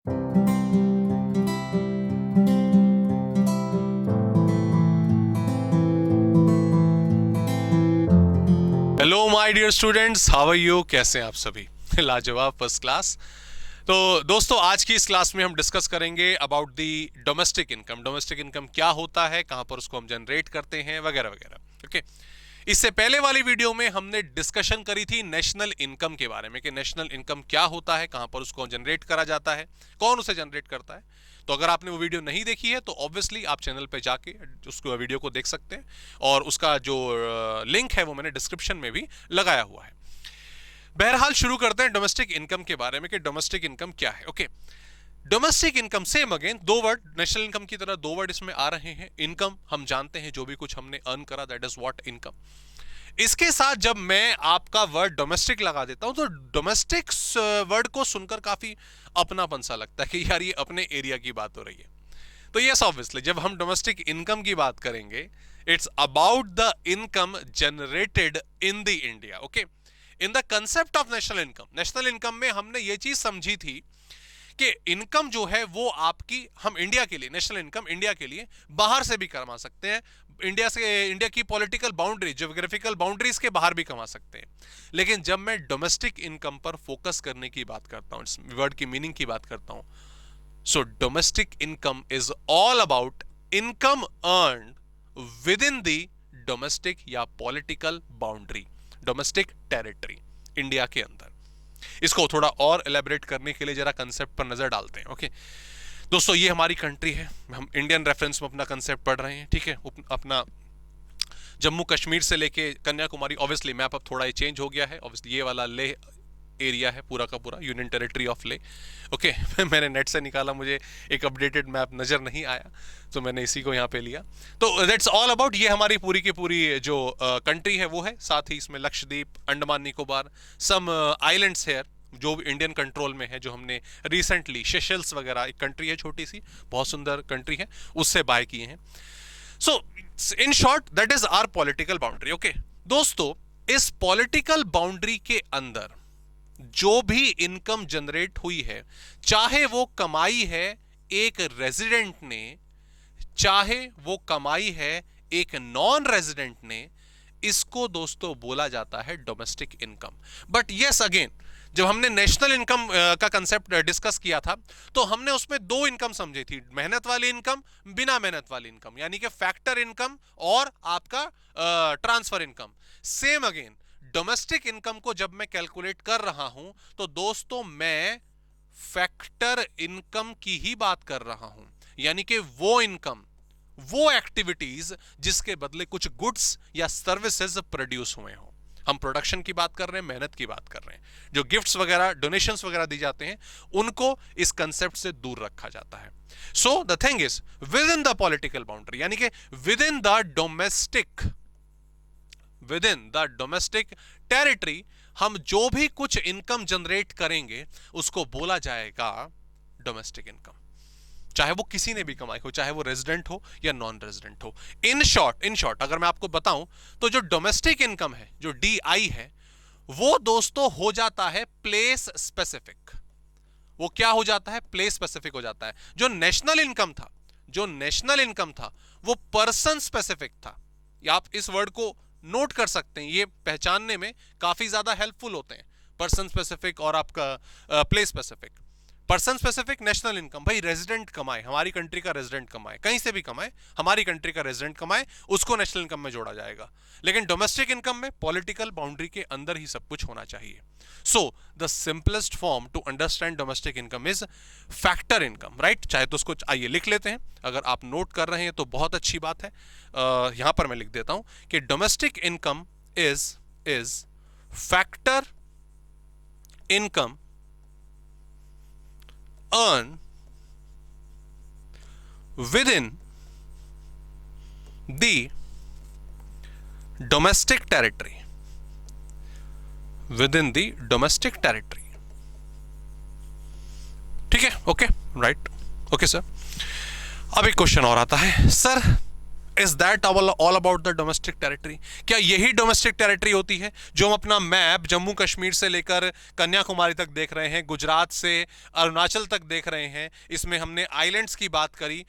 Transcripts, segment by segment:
Hello my dear students, how are you? कैसे हैं आप सभी? लाजवाब, फर्स्ट क्लास। तो दोस्तों, आज की इस क्लास में हम डिस्कस करेंगे about the domestic income. Domestic income क्या होता है, कहां पर उसको हम जनरेट करते हैं, वगैरह वगैरह। ओके, इससे पहले वाली वीडियो में हमने डिस्कशन करी थी नेशनल इनकम के बारे में कि नेशनल इनकम क्या होता है, कहां पर उसको जनरेट करा जाता है, कौन उसे जनरेट करता है। तो अगर आपने वो वीडियो नहीं देखी है तो ऑब्वियसली आप चैनल पे जाके उसको वीडियो को देख सकते हैं, और उसका जो लिंक है वो मैंने डिस्क्रिप्शन में भी लगाया हुआ है। बहरहाल शुरू करते हैं डोमेस्टिक इनकम के बारे में कि डोमेस्टिक इनकम क्या है। Okay, domestic income, same again दो वर्ड, नेशनल इनकम की तरह दो वर्ड इसमें आ रहे हैं। इनकम हम जानते हैं, जो भी कुछ हमने अर्न करा, दैट इज व्हाट इनकम। इसके साथ जब मैं आपका वर्ड डोमेस्टिक लगा देता हूं तो डोमेस्टिक वर्ड को सुनकर काफी अपनापन सा लगता है कि यार ये अपने एरिया की बात हो रही है। तो यस, ऑब्वियसली जब हम डोमेस्टिक इनकम की बात करेंगे, it's about the income generated in the India. Okay, in the concept of national income में हमने ये चीज समझी थी कि इनकम जो है वो आपकी, हम इंडिया के लिए, नेशनल इनकम इंडिया के लिए बाहर से भी कमा सकते हैं, इंडिया की पॉलिटिकल बाउंड्री, ज्योग्राफिकल बाउंड्रीज के बाहर भी कमा सकते हैं। लेकिन जब मैं डोमेस्टिक इनकम पर फोकस करने की बात करता हूं, इस वर्ड की मीनिंग की बात करता हूं, so domestic income is all about income earned within the domestic या political boundary, domestic territory, India के अंदर। इसको थोड़ा और एलैबोरेट करने के लिए जरा कंसेप्ट पर नजर डालते हैं। ओके दोस्तों, ये हमारी कंट्री है, हम इंडियन रेफरेंस में अपना कंसेप्ट पढ़ रहे हैं, ठीक है। अपना जम्मू कश्मीर से लेके कन्याकुमारी, ऑब्वियसली मैप अब थोड़ा ये चेंज हो गया है, ऑब्वियसली ये वाला लेह एरिया है पूरा का पूरा, यूनियन टेरिटरी ऑफ ले। ओके मैंने नेट से निकाला, मुझे एक अपडेटेड मैप नजर नहीं आया, तो मैंने इसी को यहाँ पे लिया। तो दैट्स ऑल अबाउट, ये हमारी पूरी की पूरी जो कंट्री है वो है। साथ ही इसमें लक्षद्वीप, अंडमान निकोबार, सम आइलैंड्स है जो इंडियन कंट्रोल में है, जो हमने रिसेंटली सेशल्स वगैरह, एक कंट्री है छोटी सी, बहुत सुंदर कंट्री है, उससे बाय किए हैं। So in short that is our political boundary. Okay दोस्तों, इस पॉलिटिकल बाउंड्री के अंदर जो भी इनकम जनरेट हुई है, चाहे वो कमाई है एक रेजिडेंट ने, चाहे वो कमाई है एक नॉन रेजिडेंट ने, इसको दोस्तों बोला जाता है domestic income. But yes again, जब हमने नेशनल इनकम का कंसेप्ट डिस्कस किया था तो हमने उसमें दो इनकम समझी थी, मेहनत वाली इनकम, बिना मेहनत वाली इनकम, यानी कि फैक्टर इनकम और आपका transfer income. Same again domestic income को जब मैं कैलकुलेट कर रहा हूं तो दोस्तों मैं फैक्टर इनकम की ही बात कर रहा हूं, यानी कि वो इनकम, वो एक्टिविटीज जिसके बदले कुछ गुड्स या सर्विसेज प्रोड्यूस हुए हों। हम प्रोडक्शन की बात कर रहे हैं, मेहनत की बात कर रहे हैं। जो गिफ्ट्स वगैरह, डोनेशंस वगैरह दी जाते हैं, उनको इस कंसेप्ट से दूर रखा जाता है। So the thing is with in the political boundary, यानी कि with in the domestic territory, हम जो भी कुछ इनकम जनरेट करेंगे उसको बोला जाएगा डोमेस्टिक इनकम, चाहे वो किसी ने भी कमाई हो, चाहे वो रेजिडेंट हो या नॉन रेजिडेंट हो। इन शॉर्ट अगर मैं आपको बताऊं तो जो डोमेस्टिक इनकम है, जो डीआई है, वो दोस्तों हो जाता है प्लेस स्पेसिफिक। वो क्या हो जाता है? प्लेस स्पेसिफिक हो जाता है। जो नेशनल इनकम था वो पर्सन स्पेसिफिक था। या आप इस वर्ड को नोट कर सकते हैं, ये पहचानने में काफी ज्यादा हेल्पफुल होते हैं, पर्सन स्पेसिफिक और आपका place specific. Person specific national income, भाई रेजिडेंट कमाए, हमारी कंट्री का रेजिडेंट कमाए, कहीं से भी कमाए, हमारी कंट्री का रेजिडेंट कमाए, उसको नेशनल इनकम में जोड़ा जाएगा। लेकिन डोमेस्टिक इनकम में पॉलिटिकल बाउंड्री के अंदर ही सब कुछ होना चाहिए। So the simplest form to understand domestic income is factor income, right. चाहे तो उसको आइए लिख लेते हैं, अगर आप नोट कर रहे हैं तो बहुत अच्छी बात है। यहां पर मैं लिख देता हूं कि domestic income is factor income earn within the domestic territory, ठीक है। Okay right, okay sir. अब एक क्वेश्चन और आता है, sir is that all about the domestic territory? क्या यही डोमेस्टिक टेरिटरी होती है जो हम अपना मैप जम्मू कश्मीर से लेकर कन्याकुमारी तक देख रहे हैं, गुजरात से अरुणाचल तक देख रहे हैं, इसमें हमने आइलैंड्स की बात करी?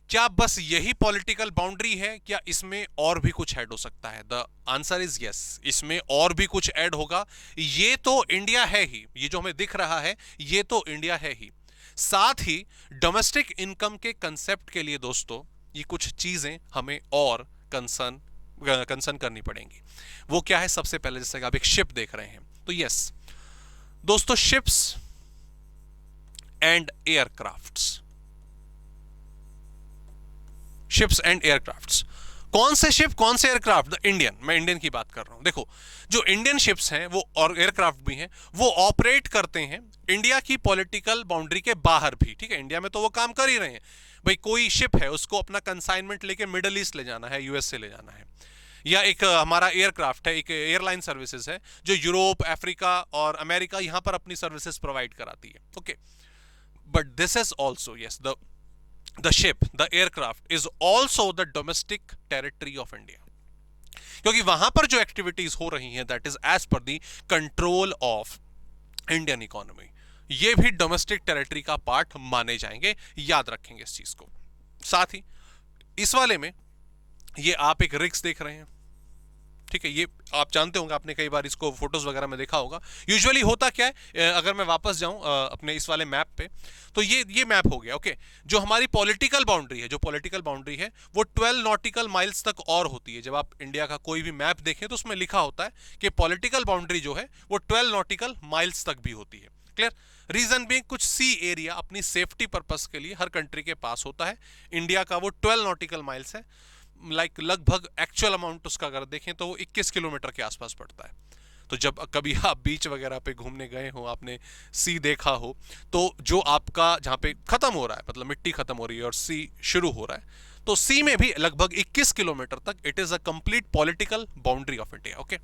क्या बस यही पॉलिटिकल बाउंड्री है? क्या इसमें और भी कुछ ऐड हो सकता है? द आंसर इज यस, इसमें और भी कुछ ऐड होगा। ये तो इंडिया है ही, ये जो हमें दिख रहा है ये तो इंडिया है ही। साथ ही डोमेस्टिक इनकम के कंसेप्ट के लिए दोस्तों ये कुछ चीजें हमें और कंसर्न करनी पड़ेंगी। वो क्या है? सबसे पहले जैसे कि आप एक शिप देख रहे हैं, तो यस दोस्तों, ships and aircrafts, ships and aircrafts. कौन से शिप, कौन से एयरक्राफ्ट? द इंडियन, मैं इंडियन की बात कर रहा हूं। देखो, जो इंडियन शिप्स हैं वो और एयरक्राफ्ट भी हैं, वो ऑपरेट करते हैं इंडिया की पॉलिटिकल बाउंड्री के बाहर भी। ठीक है, इंडिया में तो वो काम कर ही रहे हैं। भाई कोई शिप है, उसको अपना कंसाइनमेंट लेके मिडल ईस्ट ले जाना है, यूएस से ले जाना है, या एक हमारा एयरक्राफ्ट है, एक एयरलाइन सर्विसेज है जो यूरोप, अफ्रीका और अमेरिका यहां पर अपनी सर्विसेज प्रोवाइड कराती है। Okay, but this is also yes the ship, the aircraft is also the domestic territory of India, क्योंकि वहां पर जो एक्टिविटीज हो रही हैं that is as per the control of Indian economy. ये भी डोमेस्टिक टेरिटरी का पार्ट माने जाएंगे, याद रखेंगे इस चीज को। साथ ही इस वाले में ये आप एक रिक्स देख रहे हैं, ठीक है, ये आप जानते होंगे, आपने कई बार इसको फोटोज वगैरह में देखा होगा। यूजुअली होता क्या है, अगर मैं वापस जाऊं अपने इस वाले मैप पे, तो ये मैप हो गया। ओके, जो हमारी पॉलिटिकल बाउंड्री है, जो पॉलिटिकल बाउंड्री है वो 12 नॉटिकल माइल्स तक और होती है। जब आप इंडिया का कोई भी मैप देखें तो उसमें लिखा होता है कि पॉलिटिकल बाउंड्री जो है वो 12 नॉटिकल माइल्स तक भी होती है। क्लियर? रीजन भी कुछ सी एरिया अपनी सेफ्टी पर्पस के लिए हर कंट्री के पास होता है। इंडिया का वो 12 नॉटिकल माइल्स है, लाइक लगभग एक्चुअल अमाउंट उसका अगर देखें तो वो 21 किलोमीटर के आसपास पड़ता है। तो जब कभी आप बीच वगैरह पे घूमने गए हो, आपने सी देखा हो, तो जो आपका जहाँ पे खत्म हो रहा है, मतलब मिट्टी खत्म हो रही है और सी शुरू हो रहा है, तो सी में भी लगभग 21 किलोमीटर तक it is a complete political boundary of India. Okay,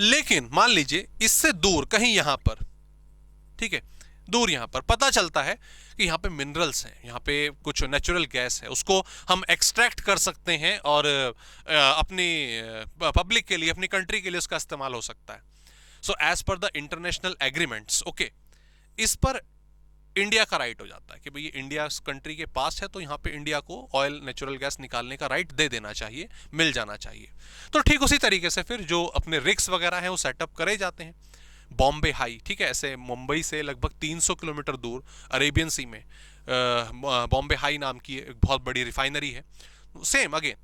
लेकिन मान लीजिए इससे दूर कहीं यहां पर, ठीक है, दूर यहां पर पता चलता है कि यहां पे मिनरल्स हैं, यहां पे कुछ नेचुरल गैस है, उसको हम एक्सट्रैक्ट कर सकते हैं और अपनी पब्लिक के लिए, अपनी कंट्री के लिए उसका इस्तेमाल हो सकता है। So as per the international agreements, okay, इस पर इंडिया का राइट हो जाता है कि भाई ये इंडिया कंट्री के पास है, तो यहां पे इंडिया को ऑयल, नेचुरल गैस निकालने का राइट दे देना चाहिए, मिल जाना चाहिए। तो ठीक उसी तरीके से फिर जो अपने रिग्स वगैरह हैं वो सेटअप करे जाते हैं। बॉम्बे हाई, ठीक है, ऐसे मुंबई से लगभग 300 किलोमीटर दूर अरेबियन सी में बॉम्बे हाई नाम की एक बहुत बड़ी रिफाइनरी है। सेम अगेन,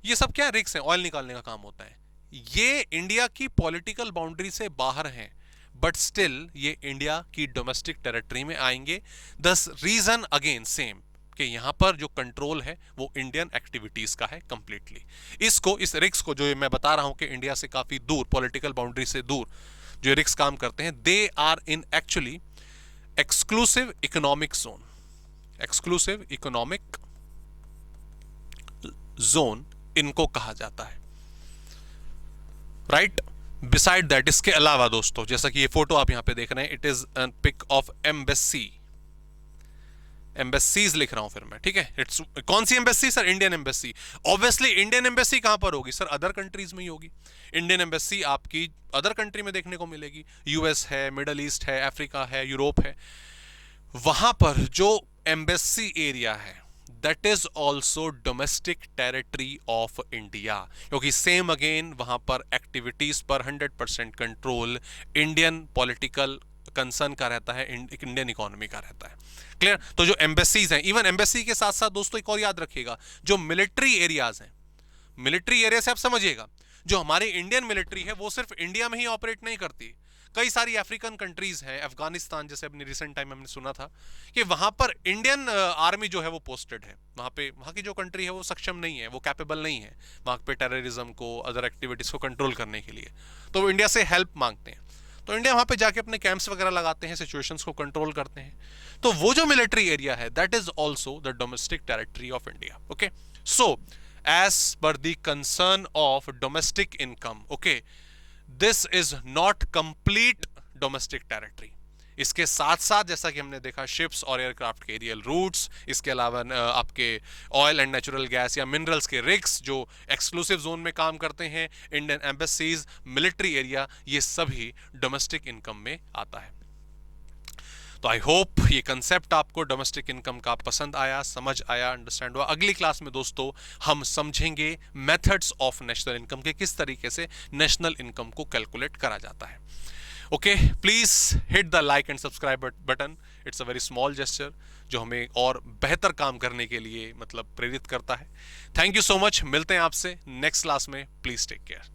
ये सब क्या रिग्स हैं, ऑयल निकालने का काम होता है। ये इंडिया की पॉलिटिकल बाउंड्री से बाहर हैं, बट स्टिल ये इंडिया की डोमेस्टिक टेरिटरी में आएंगे। दस रीजन अगेन सेम, कि यहां पर जो कंट्रोल है वो इंडियन एक्टिविटीज का है कंप्लीटली। इसको, इस रिक्स को जो मैं बता रहा हूं कि इंडिया से काफी दूर, पॉलिटिकल बाउंड्री से दूर जो रिक्स काम करते हैं, they are in actually exclusive economic zone. Exclusive economic zone इनको कहा जाता है, राइट? बिसाइड दैट, इसके अलावा दोस्तों, जैसा कि ये फोटो आप यहां पे देख रहे हैं, it is a pic of embassy, embassies लिख रहा हूं फिर मैं, ठीक है। इट्स कौन सी embassy sir? Indian embassy. Obviously Indian embassy कहां पर होगी सर? अदर कंट्रीज में ही होगी। इंडियन एम्बेसी आपकी अदर कंट्री में देखने को मिलेगी, यूएस है, मिडल ईस्ट है, अफ्रीका है, यूरोप है। वहां पर जो एम्बेसी एरिया है that is also domestic territory of India, क्योंकि सेम अगेन वहां पर एक्टिविटीज पर 100% कंट्रोल इंडियन पॉलिटिकल कंसर्न का रहता है, इंडियन इकोनॉमी का रहता है। क्लियर? तो जो एम्बेसीज हैं, इवन एम्बेसी के साथ साथ दोस्तों एक और याद रखिएगा, जो मिलिट्री एरियाज हैं, मिलिट्री एरिया से आप समझिएगा, जो हमारी इंडियन मिलिट्री है वो सिर्फ इंडिया में ही ऑपरेट नहीं करती। कई सारी अफ्रीकन कंट्रीज हैं, अफगानिस्तान जैसे अपनी रिसेंट टाइम में हमने सुना था कि वहां पर इंडियन आर्मी जो है वो पोस्टेड है। वहां पे, वहां की जो कंट्री है वो सक्षम नहीं है, वो कैपेबल नहीं है वहां पे टेररिज्म को, अदर एक्टिविटीज को कंट्रोल करने के लिए, तो वो इंडिया से हेल्प मांगते हैं। तो इंडिया वहां पे जाके अपने कैंप्स वगैरह लगाते हैं, सिचुएशंस को कंट्रोल करते हैं। तो वो जो मिलिट्री एरिया है that is also the domestic territory of India. Okay, so as per the concern of domestic income, okay, this is not complete domestic territory. इसके साथ साथ जैसा कि हमने देखा शिप्स और एयरक्राफ्ट के एरियल रूट्स, इसके अलावा आपके ऑयल एंड नेचुरल गैस या मिनरल्स के रिग्स जो एक्सक्लूसिव जोन में काम करते हैं, इंडियन एम्बेसीज, मिलिट्री एरिया, ये सभी डोमेस्टिक इनकम में आता है। तो आई होप ये कंसेप्ट आपको डोमेस्टिक इनकम का पसंद आया, समझ आया, अंडरस्टैंड हुआ। अगली क्लास में दोस्तों हम समझेंगे मेथड्स ऑफ नेशनल इनकम के, किस तरीके से नेशनल इनकम को कैलकुलेट करा जाता है। Okay, please hit the like and subscribe button. It's a very small gesture जो हमें और बेहतर काम करने के लिए मतलब प्रेरित करता है। Thank you so much. मिलते हैं आपसे नेक्स्ट क्लास में। Please take care.